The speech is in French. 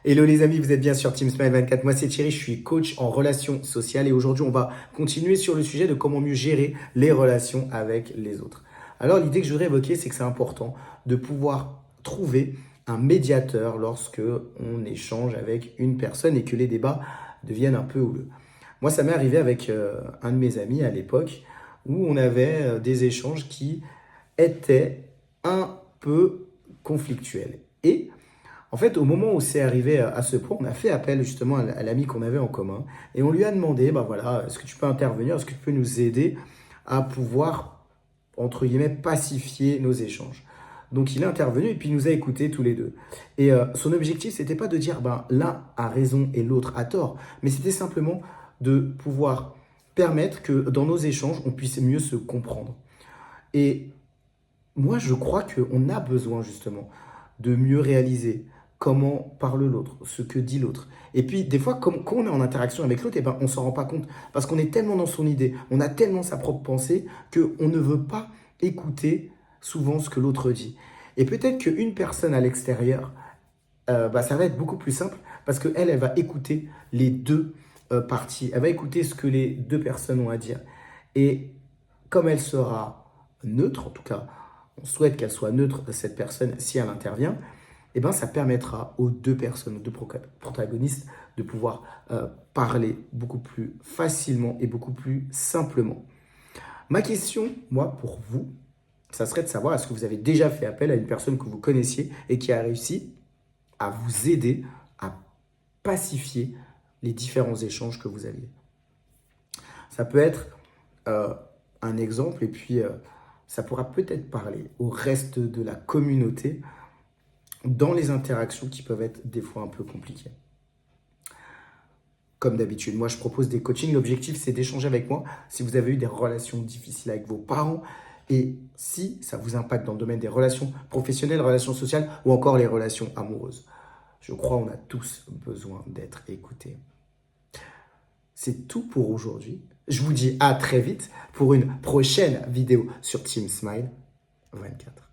Hello les amis, vous êtes bien sur Team Smile 24. Moi c'est Thierry, je suis coach en relations sociales et aujourd'hui on va continuer sur le sujet de comment mieux gérer les relations avec les autres. Alors l'idée que je voudrais évoquer, c'est que c'est important de pouvoir trouver un médiateur lorsque on échange avec une personne et que les débats deviennent un peu houleux. Moi ça m'est arrivé avec un de mes amis à l'époque où on avait des échanges qui étaient un peu conflictuels. Et en fait, au moment où c'est arrivé à ce point, on a fait appel justement à l'ami qu'on avait en commun et on lui a demandé, bah voilà, est-ce que tu peux intervenir, est-ce que tu peux nous aider à pouvoir, entre guillemets, pacifier nos échanges. Donc il est intervenu et puis il nous a écoutés tous les deux. Et son objectif, c'était pas de dire, ben l'un a raison et l'autre a tort, mais c'était simplement de pouvoir permettre que dans nos échanges, on puisse mieux se comprendre. Et moi, je crois qu'on a besoin justement de mieux réaliser comment parle l'autre, ce que dit l'autre. Et puis, des fois, quand on est en interaction avec l'autre, eh ben, on ne s'en rend pas compte. Parce qu'on est tellement dans son idée, on a tellement sa propre pensée, qu'on ne veut pas écouter souvent ce que l'autre dit. Et peut-être qu'une personne à l'extérieur, bah, ça va être beaucoup plus simple, parce qu'elle, elle va écouter les deux parties. Elle va écouter ce que les deux personnes ont à dire. Et comme elle sera neutre, en tout cas, on souhaite qu'elle soit neutre, cette personne, si elle intervient, eh ben, ça permettra aux deux personnes, aux deux protagonistes, de pouvoir parler beaucoup plus facilement et beaucoup plus simplement. Ma question, moi, pour vous, ça serait de savoir, est-ce que vous avez déjà fait appel à une personne que vous connaissiez et qui a réussi à vous aider à pacifier les différents échanges que vous aviez? Ça peut être euh, un exemple et puis ça pourra peut-être parler au reste de la communauté dans les interactions qui peuvent être des fois un peu compliquées. Comme d'habitude, moi je propose des coachings. L'objectif c'est d'échanger avec moi si vous avez eu des relations difficiles avec vos parents et si ça vous impacte dans le domaine des relations professionnelles, relations sociales ou encore les relations amoureuses. Je crois qu'on a tous besoin d'être écoutés. C'est tout pour aujourd'hui. Je vous dis à très vite pour une prochaine vidéo sur Team Smile 24.